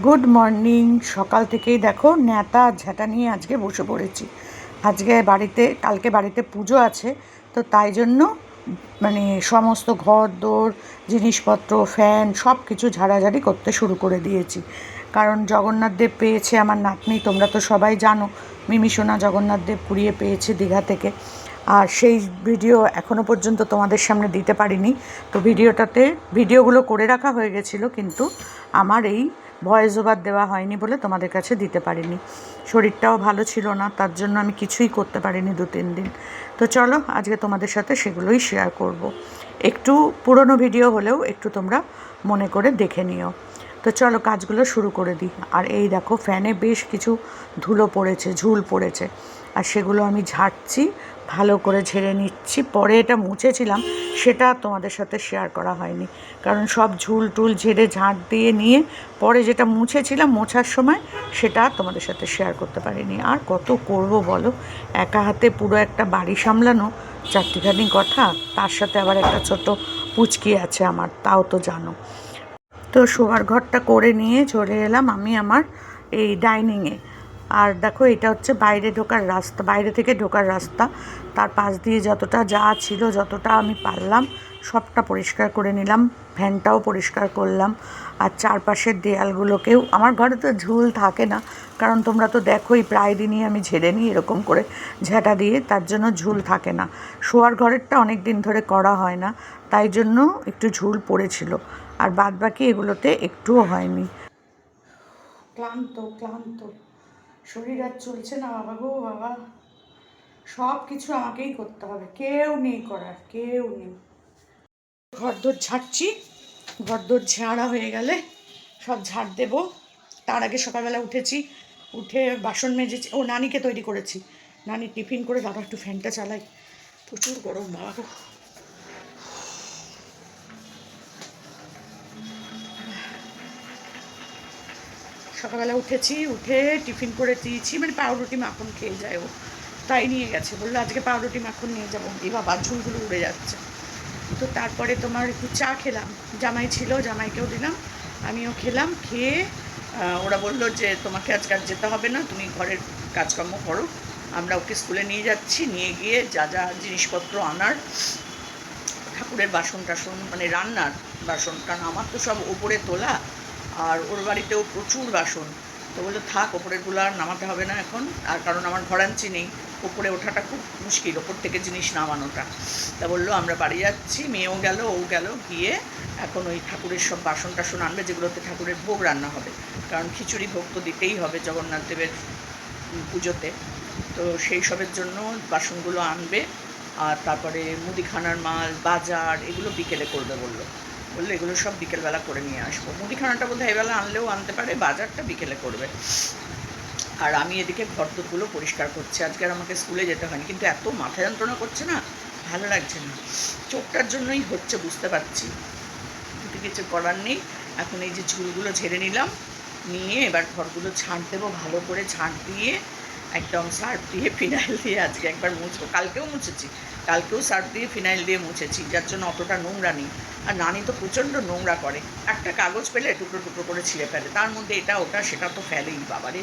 Good morning. সকাল থেকেই দেখো ন্যাতা আর ঝ্যাঁটা নিয়ে আজকে বসে পড়েছি। কালকে বাড়িতে পুজো আছে, তো তাই জন্য সমস্ত ঘর দোর জিনিসপত্র ফ্যান সব কিছু ঝাড়াঝাড়ি করতে শুরু করে দিয়েছি। কারণ জগন্নাথ দেব পেয়েছে আমার নাতনি, তোমরা তো সবাই জানো মিমি সোনা জগন্নাথ দেব কুড়িয়ে পেয়েছে দীঘা থেকে। আর সেই ভিডিও এখনও পর্যন্ত তোমাদের সামনে দিতে পারিনি। তো ভিডিওগুলো করে রাখা হয়ে গেছিলো, কিন্তু আমার এই ভয়েস ওভার দেওয়া হয়নি বলে তোমাদের কাছে দিতে পারিনি। শরীরটাও ভালো ছিল না, তার জন্য আমি কিছুই করতে পারিনি 2-3 দিন। তো চলো আজকে তোমাদের সাথে সেগুলোই শেয়ার করব। একটু পুরনো ভিডিও হলেও একটু তোমরা মনে করে দেখে নিও। তো চলো কাজগুলো শুরু করে দিই। আর এই দেখো ফ্যানে বেশ কিছু ঝুল পড়েছে, আর সেগুলো আমি ঝাড়ছি, ভালো করে ঝেড়ে নিচ্ছি। পরে এটা মুছেছিলাম, সেটা তোমাদের সাথে শেয়ার করা হয়নি, কারণ সব ঝুল টুল ঝেড়ে ঝাঁট দিয়ে নিয়ে পরে যেটা মুছেছিলাম মোছার সময় সেটা তোমাদের সাথে শেয়ার করতে পারিনি। আর কত করব বলো, একা হাতে পুরো একটা বাড়ি সামলানো চারটিখানি কথা, তার সাথে আবার একটা ছোট পুচকি আছে আমার, তাও তো জানো। তো শোয়ার ঘরটা করে নিয়ে চলে এলাম আমি আমার এই ডাইনিংয়ে। আর দেখো এটা হচ্ছে বাইরে থেকে ঢোকার রাস্তা। তার পাশ দিয়ে যতটা যা ছিল, যতটা আমি পারলাম সবটা পরিষ্কার করে নিলাম, ফ্যানটাও পরিষ্কার করলাম। আর চারপাশের দেয়ালগুলোকেও, আমার ঘরে তো ঝুল থাকে না, কারণ তোমরা তো দেখোই প্রায় দিনই আমি ঝেড়ে নিই এরকম করে ঝাঁটা দিয়ে, তার জন্য ঝুল থাকে না। শোয়ার ঘরেরটা অনেক দিন ধরে করা হয় না, তাই জন্য একটু ঝুল পড়েছিল, আর বাদ বাকি এগুলোতে একটুও হয়নি। ক্লান্ত ক্লান্ত শরীর আর চলছে না বাবা গো বাবা। সব কিছু আমাকেই করতে হবে, কেউ নেই করার, কেউ নেই। ঘরদোর ঝাড়ছি, ঘরদোর ঝাড়া হয়ে গেলে সব ঝাড় দেবো। তার আগে সকালবেলা উঠে বাসন মেজেছি, নানিকে তৈরি করেছি। নানি টিফিন করে বাবা একটু ফ্যানটা চালাই, প্রচুর গরম বাবা গো। সকালবেলা উঠে টিফিন করে দিয়েছি, পাউরুটি মাখন খেয়ে যায় ও, তাই নিয়ে গেছে, বললো আজকে পাউরুটি মাখন নিয়ে যাবো। এই বাবা ঝুলগুলো উড়ে যাচ্ছে। তো তারপরে তোমার একটু চা খেলাম, জামাই ছিল, জামাইকেও দিলাম, আমিও খেলাম। খেয়ে ওরা বললো যে তোমাকে আজকে আর যেতে হবে না, তুমি ঘরের কাজকর্ম করো, আমরা ওকে স্কুলে নিয়ে যাচ্ছি। নিয়ে গিয়ে যা যা জিনিসপত্র আনার, ঠাকুরের বাসন টাসন রান্নার বাসন, কারণ আমার তো সব ওপরে তোলা, আর ওর বাড়িতেও প্রচুর বাসন। তো বললো থাক, ওপরেরগুলো আর নামাতে হবে না এখন, আর কারণ আমার ঘরাঞ্চি নেই, ওপরে ওঠাটা খুব মুশকিল, ওপর থেকে জিনিস নামানোটা। তা বললো আমরা বাড়ি যাচ্ছি, মেয়েও গেল, ও গেল, গিয়ে এখন ওই ঠাকুরের সব বাসন টাসন আনবে, যেগুলোতে ঠাকুরের ভোগ রান্না হবে, কারণ খিচুড়ি ভোগ তো দিতেই হবে জগন্নাথ দেবের পুজোতে। তো সেই সবের জন্য বাসনগুলো আনবে। আর তারপরে মুদিখানার মাল, বাজার, এগুলো বিকেলে করবে বললো এগুলো সব বিকেলবেলা করে নিয়ে আসবো। মুদিখানাটা বোধহয় এবেলা আনলেও আনতে পারে, বাজারটা বিকেলে করবে। আর আমি এদিকে ঘরদোরগুলো পরিষ্কার করছি। আজকে আর আমাকে স্কুলে যেতে হয়নি, কিন্তু এত মাথা যন্ত্রণা করছে না, ভালো লাগছে না। চোখটার জন্যই হচ্ছে, বুঝতে পারছি, কিন্তু কিছু করার নেই। এখন এই যে ঝুলগুলো ঝেড়ে নিলাম, নিয়ে এবার ঘরগুলো ঝাঁট দেবো, ভালো করে ঝাঁট দিয়ে একদম সার্ফ দিয়ে ফিনাইল দিয়ে আজকে একবার মুছবো। কালকেও মুছেছি, কালকেও সার্ফ দিয়ে ফিনাইল দিয়ে মুছেছি, যার জন্য অতটা নোংরা নেই। আর নানি তো প্রচণ্ড নোংরা করে, একটা কাগজ পেলে টুকরো টুকরো করে ছিঁড়ে ফেলে, তার মধ্যে এটা ওটা সেটা তো ফেলেই বাবারে।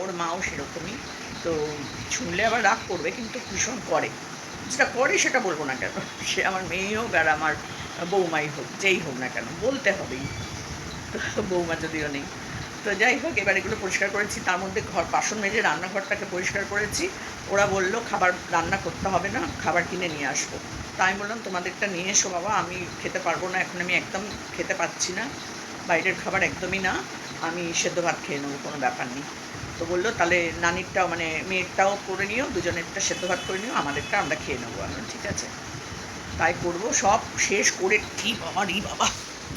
ওর মাও সেরকমই। তো শুনলে আবার রাগ করবে, কিন্তু ভীষণ করে, যেটা করে সেটা বলবো না কেন, সে আমার মেয়ে হোক আর আমার বৌমাই হোক, যেই হোক না কেন বলতে হবেই। তো বৌমা যদিও নেই, তো যাই হোক, এবার এগুলো পরিষ্কার করেছি, তার মধ্যে বাসন মেজে রান্নাঘরটাকে পরিষ্কার করেছি। ওরা বললো খাবার রান্না করতে হবে না, খাবার কিনে নিয়ে আসবো। তাই আমি বললাম তোমাদেরটা নিয়ে এসো বাবা, আমি খেতে পারবো না এখন, আমি একদম খেতে পাচ্ছি না, বাইরের খাবার একদমই না, আমি সেদ্ধ ভাত খেয়ে নেবো, কোনো ব্যাপার নেই। তো বললো তাহলে নানিরটাও মেয়েরটাও করে নিও, দুজনেরটা সেদ্ধ ভাত করে নিও, আমাদেরটা আমরা খেয়ে নেবো। আমি ঠিক আছে, তাই করবো। সব শেষ করে বাবা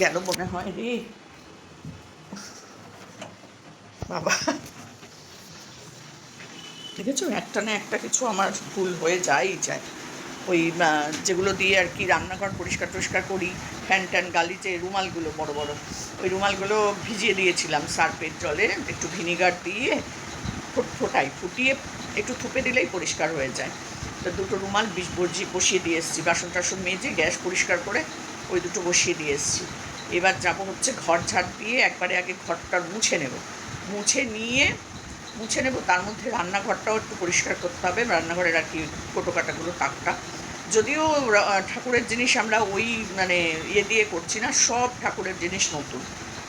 গেল মনে হয় রে বাবা। দেখেছো, একটা না একটা কিছু আমার ভুল হয়ে যায়। ওই যেগুলো দিয়ে আর কি রান্নাঘর পরিষ্কার টরিষ্কার করি, ফ্যান ট্যান গালিতে রুমালগুলো বড় বড়, ওই রুমালগুলো ভিজিয়ে দিয়েছিলাম সার্ফের জলে, একটু ভিনিগার দিয়ে ফুটিয়ে একটু থুপে দিলেই পরিষ্কার হয়ে যায়। তো দুটো রুমাল বসিয়ে দিয়ে এসেছি, বাসন টাসন মেজে গ্যাস পরিষ্কার করে ওই দুটো বসিয়ে দিয়ে এসেছি। এবার যাব হচ্ছে ঘর ঝাড় দিয়ে একবারে আগে ঘরটা মুছে নেব, মুছে নেব। তার মধ্যে রান্নাঘরটাও একটু পরিষ্কার করতে হবে, রান্নাঘরের আর কি কোটোকাটাগুলো টাকটা। যদিও ঠাকুরের জিনিস আমরা ওই মানে দিয়ে করছি না, সব ঠাকুরের জিনিস নতুন,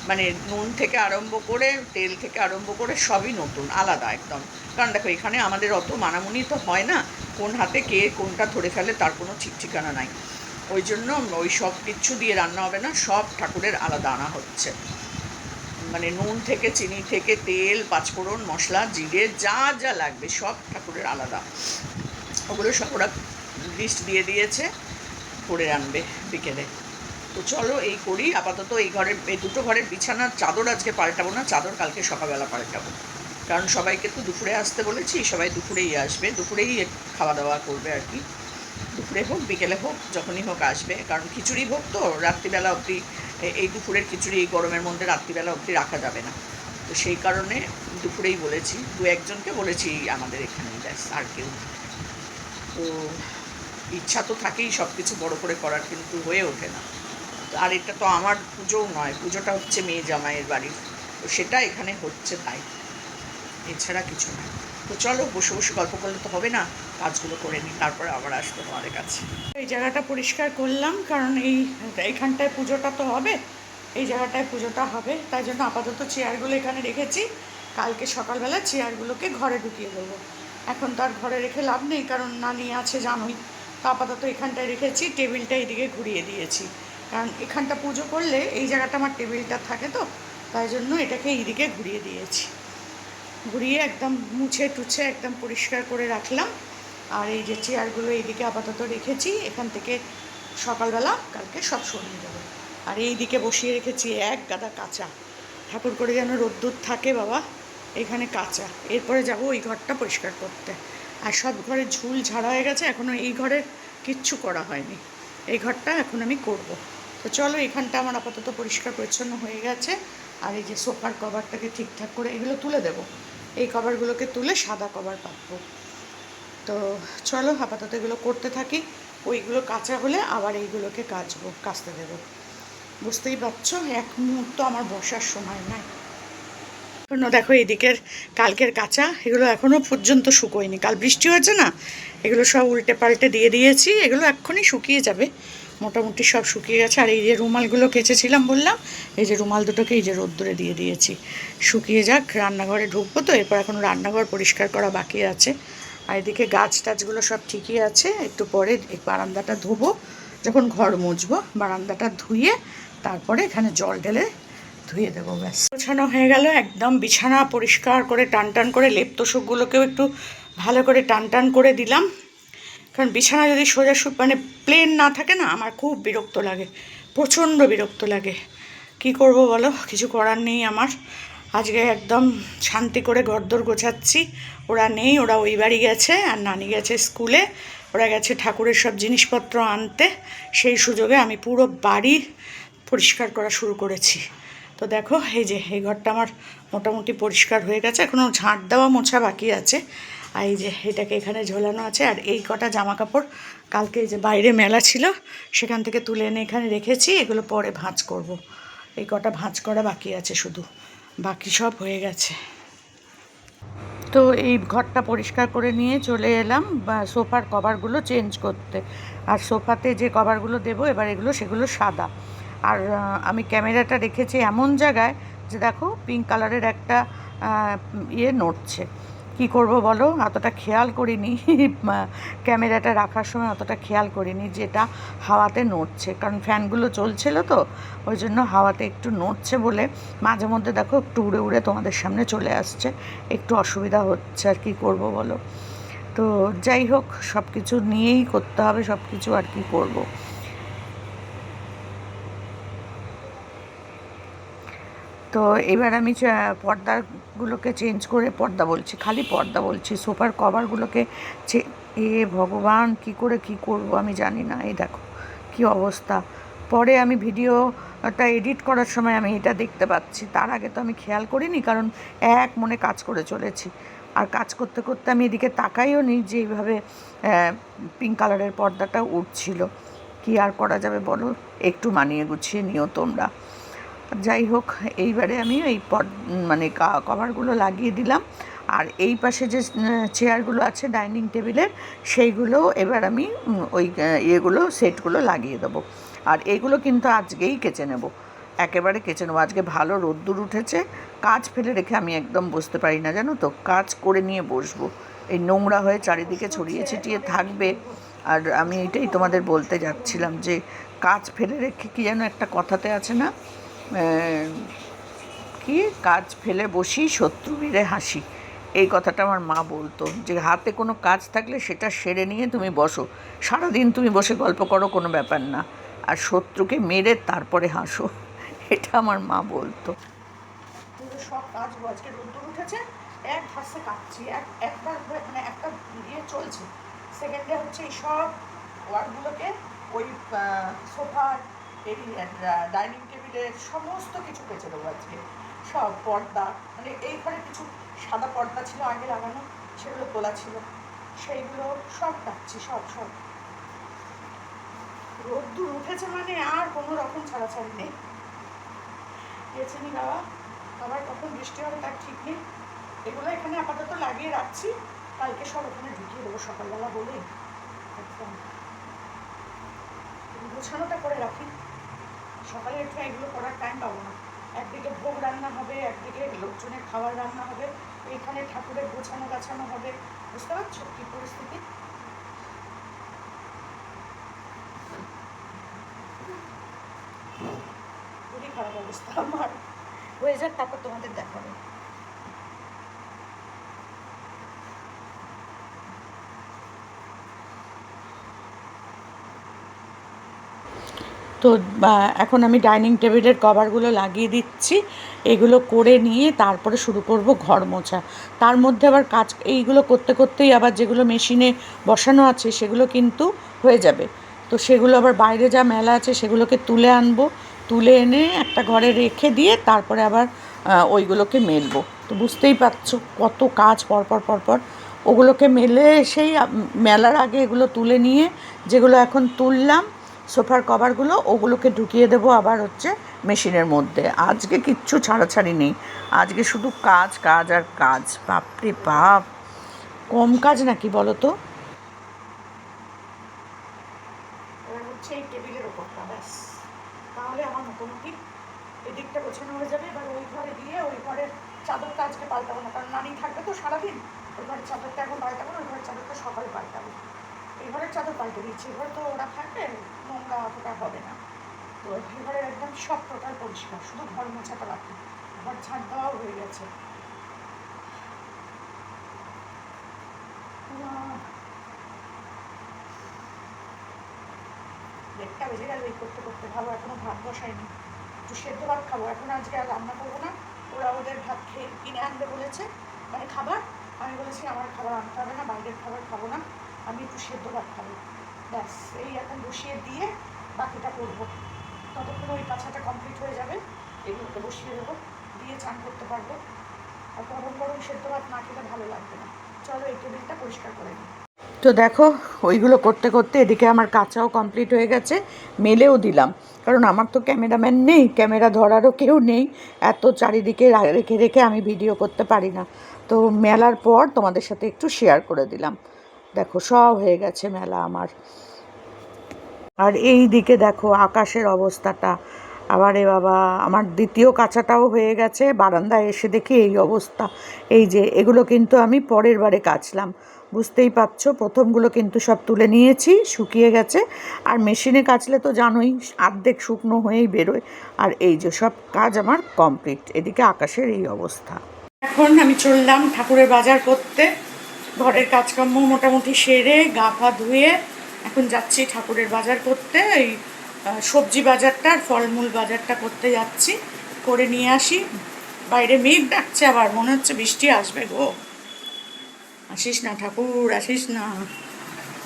মানে নুন থেকে আরম্ভ করে তেল থেকে আরম্ভ করে সবই নতুন, আলাদা একদম। কারণ দেখো এখানে আমাদের অত মানামুনি তো হয় না, কোন হাতে কে কোনটা ধরে ফেলে তার কোনো ঠিক ঠিকানা নাই। ওই জন্য ওই সব কিচ্ছু দিয়ে রান্না হবে না, সব ঠাকুরের আলাদা আনা হচ্ছে, মানে নুন থেকে চিনি থেকে তেল পাঁচফোড়ন মশলা জিরে যা যা লাগবে সব ঠাকুরের আলাদা। ওগুলো সব ওরা লিস্ট দিয়ে দিয়েছে, করে আনবে বিকেলে। তো চলো এই করি আপাতত। এই দুটো ঘরের বিছানার চাদর আজকে পাল্টাবো না, চাদর কালকে সকালবেলা পাল্টাবো, কারণ সবাইকে তো দুপুরে আসতে বলেছি, সবাই দুপুরেই আসবে, দুপুরেই খাওয়া দাওয়া করবে আর কি, দুপুরে হোক বিকেলে হোক যখনই হোক আসবে, কারণ খিচুড়ি ভোগ তো রাত্রিবেলা অবধি, এই দুপুরের খিচুড়ি এই গরমের মধ্যে রাত্রিবেলা অবধি রাখা যাবে না, তো সেই কারণে দুপুরেই বলেছি, একজনকে বলেছি আমাদের এখানেই, ব্যাস আর কেউ। তো ইচ্ছা তো থাকেই সব কিছু বড় করে করার, কিন্তু হয়ে ওঠে না। আর এটা তো আমার পুজোও নয়, পুজোটা হচ্ছে মেয়ে জামাইয়ের বাড়ির, তো সেটা এখানে হচ্ছে তাই, এছাড়া কিছু না। তো চলো বসে বসে গল্প করলে তো হবে না, কাজগুলো করে নিই, তারপরে আবার আসবো তোমাদের কাছে। এই জায়গাটা পরিষ্কার করলাম, কারণ এইখানটায় পুজোটা তো হবে, এই জায়গাটায় পুজোটা হবে, তাই জন্য আপাতত চেয়ারগুলো এখানে রেখেছি, কালকে সকালবেলা চেয়ারগুলোকে ঘরে ঢুকিয়ে দেবো। এখন তো আর ঘরে রেখে লাভ নেই, কারণ নানি আছে জানোই, তো আপাতত এখানটায় রেখেছি, টেবিলটা এইদিকে ঘুরিয়ে দিয়েছি, কারণ এখানটা পুজো করলে এই জায়গাটা আমার টেবিলটা থাকে তো, তাই জন্য এটাকে এইদিকে ঘুরিয়ে দিয়েছি, ঘুরিয়ে একদম মুছে টুছে একদম পরিষ্কার করে রাখলাম। আর এই যে চেয়ারগুলো এইদিকে আপাতত রেখেছি, এখান থেকে সকালবেলা কালকে সব সরিয়ে দেবো। আর এই দিকে বসিয়ে রেখেছি এক গাদা কাঁচা, ঠাকুর করে যেন রোদ্দুর থাকে বাবা, এখানে কাঁচা। এরপরে যাব ওই ঘরটা পরিষ্কার করতে, আর সব ঘরে ঝুল ঝাড়া হয়ে গেছে, এখনও এই ঘরে কিচ্ছু করা হয়নি, এই ঘরটা এখন আমি করব। তো চলো এখানটা আমার আপাতত পরিষ্কার পরিচ্ছন্ন হয়ে গেছে। আর এই যে সোফার কভারটাকে ঠিকঠাক করে এগুলো তুলে দেবো, এই কভারগুলোকে তুলে সাদা কভার পাতবো। তো চলো আপাতত এগুলো করতে থাকি, ওইগুলো কাঁচা হলে আবার এইগুলোকে কাচতে দেবো। বুঝতেই পারছো এক মুহূর্ত আমার বসার সময় নাই। দেখো এদিকের কালকের কাঁচা এগুলো এখনও পর্যন্ত শুকোয়নি, কাল বৃষ্টি হয়েছে না, এগুলো সব উল্টে পাল্টে দিয়ে দিয়েছি, এগুলো এক্ষুনি শুকিয়ে যাবে, মোটামুটি সব শুকিয়ে গেছে। আর এই যে রুমালগুলো কেচেছিলাম বললাম, এই যে রুমাল দুটোকে এই যে রোদ্দুরে দিয়ে দিয়েছি, শুকিয়ে যাক, রান্নাঘরে ঢুকবো তো, এরপর এখন রান্নাঘর পরিষ্কার করা বাকি আছে। আর এদিকে গাছ টাছগুলো সব ঠিকই আছে, একটু পরে এই বারান্দাটা ধোবো, যখন ঘর মুছবো বারান্দাটা ধুয়ে তারপরে এখানে জল ঢেলে ধুয়ে দেবো, ব্যাস। গোছানো হয়ে গেল একদম, বিছানা পরিষ্কার করে টান টান করে, লেপ তোষকগুলোকেও একটু ভালো করে টান টান করে দিলাম, কারণ বিছানা যদি সোজা মানে প্লেন না থাকে না, আমার খুব বিরক্ত লাগে, প্রচণ্ড বিরক্ত লাগে। কি করব বলো, কিছু করার নেই আমার। আজকে একদম শান্তি করে ঘরদোর গোছাচ্ছি, ওরা নেই, ওরা ওই বাড়ি গেছে, আর নানি গেছে স্কুলে, ওরা গেছে ঠাকুরের সব জিনিসপত্র আনতে, সেই সুযোগে আমি পুরো বাড়ি পরিষ্কার করা শুরু করেছি। তো দেখো এই যে এই ঘরটা আমার মোটামুটি পরিষ্কার হয়ে গেছে, এখনও ঝাঁট দেওয়া মোছা বাকি আছে। আর এই যে এটাকে এখানে ঝোলানো আছে, আর এই কটা জামা কাপড় কালকে যে বাইরে মেলা ছিল সেখান থেকে তুলে এনে এখানে রেখেছি, এগুলো পরে ভাঁজ করব। এই কটা ভাঁজ করা বাকি আছে শুধু, বাকি সব হয়ে গেছে। তো এই ঘরটা পরিষ্কার করে নিয়ে চলে এলাম সোফার কভারগুলো চেঞ্জ করতে। আর সোফাতে যে কভারগুলো দেবো এবার সেগুলো সাদা। আর আমি ক্যামেরাটা রেখেছি এমন জায়গায় যে দেখো পিঙ্ক কালারের একটা নড়ছে, কি করব বলো, অতটা খেয়াল করিনি ক্যামেরাটা রাখার সময় অতটা খেয়াল করিনি যেটা হাওয়াতে নড়ছে, কারণ ফ্যানগুলো চলছিল তো, ওই জন্য হাওয়াতে একটু নড়ছে বলে মাঝে মধ্যে দেখো একটু উড়ে উড়ে তোমাদের সামনে চলে আসছে, একটু অসুবিধা হচ্ছে, আর কি করব বলো। তো যাই হোক সব কিছু নিয়েই করতে হবে সব কিছু, আর কি করব। তো এবার আমি পর্দাগুলোকে চেঞ্জ করে, খালি পর্দা বলছি, সোফার কভারগুলোকে ভগবান কি করে কি করব আমি জানি না। এই দেখো কি অবস্থা, পরে আমি ভিডিওটা এডিট করার সময় আমি এটা দেখতে পাচ্ছি, তার আগে তো আমি খেয়াল করিনি, কারণ এক মনে কাজ করে চলেছি। আর কাজ করতে করতে আমি এদিকে তাকাইও নি যে এইভাবে পিঙ্ক কালারের পর্দাটা উঠছিল, কি আর করা যাবে বলো, একটু মানিয়ে গুছিয়ে নিও তোমরা। যাই হোক, এইবারে আমি এই মানে কভারগুলো লাগিয়ে দিলাম। আর এই পাশে যে চেয়ারগুলো আছে ডাইনিং টেবিলের, সেইগুলো এবার আমি ওই ইয়েগুলো সেটগুলো লাগিয়ে দেবো। আর এগুলো কিন্তু আজকেই কেচে নেব, একেবারে কেচে নেবো। আজকে ভালো রোদ্দুর উঠেছে, কাজ ফেলে রেখে আমি একদম বসতে পারি না, জানো তো। কাজ করে নিয়ে বসবো, এই নোংরা হয়ে চারিদিকে ছড়িয়ে ছিটিয়ে থাকবে। আর আমি এটাই তোমাদের বলতে যাচ্ছিলাম যে কাজ ফেলে রেখে, কি যেন একটা কথাতে আছে না, কি, কাজ ফেলে বসি শত্রু বীরে হাসি। এই কথাটা আমার মা বলতো, যে হাতে কোনো কাজ থাকলে সেটা সেরে নিয়ে তুমি বসো, সারাদিন তুমি বসে গল্প করো, কোনো ব্যাপার না, আর শত্রুকে মেরে তারপরে হাসো। এটা আমার মা বলতো। সব কাজ আজকে রোদ্দুর উঠেছে, এক ধাসে কাটছি, একবার মানে একটা ইয়ে চলছে। সেকেন্ডে হচ্ছে এই সব ওয়ার্ডগুলোকে, ওই সোফার, এই ডাইনিং টেবিলের সমস্ত কিছু কেচে দেবো আজকে। সব পর্দা, মানে এই ঘরে কিছু সাদা পর্দা ছিল আগে লাগানো, সেগুলো তোলা ছিল, সেইগুলো সব কাটছি, সব সব। রোদ্দুর উঠেছে মানে আর কোনো রকম ছাড়াছাড়ি নেই। গেছে নি বাবা, আবার কখন বৃষ্টি হবে তার ঠিক নেই। এগুলো এখানে আপাতত লাগিয়ে রাখছি, কালকে সব ওখানে ঢুকিয়ে দেবো সকালবেলা বলে একদম। গোছানোটা করে রাখি, সকালে একটু এগুলো করার টাইম পাবো না। একদিকে ভোগ রান্না হবে, একদিকে লোকজনের খাবার রান্না হবে, এখানে ঠাকুরের গোছানো গাছানো হবে। বুঝতে পারছো কি পরিস্থিতি? খুবই খারাপ অবস্থা আমার। হয়ে যাক, তারপর তোমাদের দেখাবো। তো এখন আমি ডাইনিং টেবিলের কভারগুলো লাগিয়ে দিচ্ছি। এগুলো করে নিয়ে তারপরে শুরু করব ঘর মোছা। তার মধ্যে আবার কাজ এইগুলো করতে করতেই আবার যেগুলো মেশিনে বসানো আছে সেগুলো কিন্তু হয়ে যাবে। তো সেগুলো আবার বাইরে যা মেলা আছে সেগুলোকে তুলে আনবো, তুলে এনে একটা ঘরে রেখে দিয়ে তারপরে আবার ওইগুলোকে মেলবো। তো বুঝতেই পারছো কত কাজ পরপর পরপর। ওগুলোকে মেলে সেই মেলার আগে এগুলো তুলে নিয়ে, যেগুলো এখন তুললাম সোফার কভারগুলো, ওগুলোকে ঢুকিয়ে দেবো আবার হচ্ছে মেশিনের মধ্যে। আজকে কিচ্ছু ছাড়াছাড়ি নেই, আজকে শুধু কাজ কাজ আর কাজ। বাপরে বাপ, কম কাজ নাকি বলো তো। এবার হচ্ছে এই টেবিলের ওপরটা, ব্যাস, তাহলে আমার মোটামুটি এদিকটা গোছানো হয়ে যাবে। এবার ওই ঘরে দিয়ে ওই ঘরের চাদরটা আজকে পাল্টাবো না, কারণ নানি থাকবে তো সারাদিন। ওই ঘরের চাদরটা এখন পাল্টাবো না, ওই ঘরের চাদরটা সকালে পাল্টাবো। এই ঘরের চাদর পাল্টে দিচ্ছি, ঘর তো ওরা থাকবে, নোংরা অতটা হবে না। তো এই ঘরের একদম সব টোটাল পরিষ্কার, শুধু ঘর মোছাটা বাকি। ঘর ঝাড় দেওয়াও হয়ে গেছে। দেড়টা বেজে গেল এই করতে করতে। ভালো এখনো ভাত বসাইনি, একটু সেদ্ধ ভাত খাবো। এখন আজকে আর রান্না করবো না, ওরা ওদের ভাত খেয়ে কিনে আনবে বলেছে, মানে খাবার। আমি বলেছি আমার খাবার আনতে হবে না, বাইরের খাবার খাবো না, আমি একটু সেদ্ধ ভাত খাবো, ব্যাস। এই এখন বসিয়ে দিয়ে বাকিটা করবো। ততক্ষণ ওই কাছাটা কমপ্লিট হয়ে যাবে, এগুলোকে বসিয়ে দেবো, দিয়ে চান করতে পারবো। আর গরম গরম সেদ্ধ ভাত না খেলে ভালো লাগবে না। চলো এই টেবিলটা পরিষ্কার করে নিই। তো দেখো, ওইগুলো করতে করতে এদিকে আমার কাঁচাও কমপ্লিট হয়ে গেছে, মেলেও দিলাম। কারণ আমার তো ক্যামেরাম্যান নেই, ক্যামেরা ধরারও কেউ নেই, এত চারিদিকে রেখে রেখে আমি ভিডিও করতে পারি না। তো মেলার পর তোমাদের সাথে একটু শেয়ার করে দিলাম। দেখো সব হয়ে গেছে মেলা আমার। আর এই দিকে দেখো আকাশের অবস্থাটা। আবারে বাবা, আমার দ্বিতীয় কাঁচাটাও হয়ে গেছে, বারান্দায় এসে দেখি এই অবস্থা। এই যে এগুলো কিন্তু আমি পরের বারে কাচলাম, বুঝতেই পারছো। প্রথমগুলো কিন্তু সব তুলে নিয়েছি, শুকিয়ে গেছে। আর মেশিনে কাচলে তো জানোই অর্ধেক শুকনো হয়েই বেরোয়। আর এই যে সব কাজ আমার কমপ্লিট। এদিকে আকাশের এই অবস্থা। এখন আমি চললাম ঠাকুরের বাজার করতে। ঘরের কাজকর্ম মোটামুটি সেরে গা পা ধুয়ে এখন যাচ্ছি ঠাকুরের বাজার করতে। এই সবজি বাজারটা আর ফলমূল বাজারটা করতে যাচ্ছি, করে নিয়ে আসি। বাইরে মেঘ ডাকছে, আবার মনে হচ্ছে বৃষ্টি আসবে গো। আসিস না ঠাকুর, আসিস না।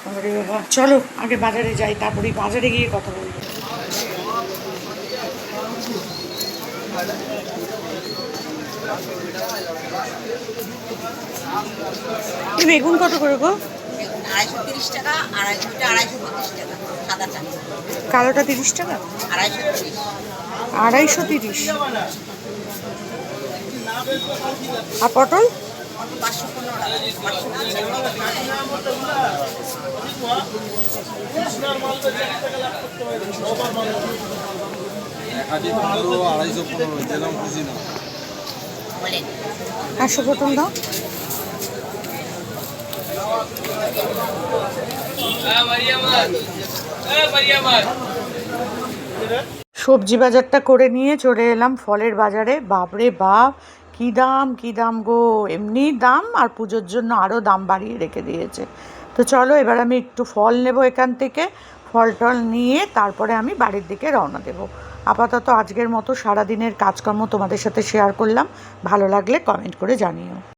আরে বাবা, চলো আগে বাজারে যাই, তারপরে বাজারে গিয়ে কথা বলবো। বেগুন কত করে গো? 230 টাকা, আড়াইশোটা 230 টাকা, সাদা চা কালোটা 30 টাকা, 230। 230। আর পটল 515 টাকা, 515 পটল দাও। সবজি বাজারটা করে নিয়ে চলে এলাম ফলের বাজারে। বাপরে বাপ, কী দাম গো! এমনি দাম, আর পুজোর জন্য আরও দাম বাড়িয়ে রেখে দিয়েছে। তো চলো এবার আমি একটু ফল নেব এখান থেকে, ফল টল নিয়ে তারপরে আমি বাড়ির দিকে রওনা দেব। আপাতত আজকের মতো সারাদিনের কাজকর্ম তোমাদের সাথে শেয়ার করলাম। ভালো লাগলে কমেন্ট করে জানিও।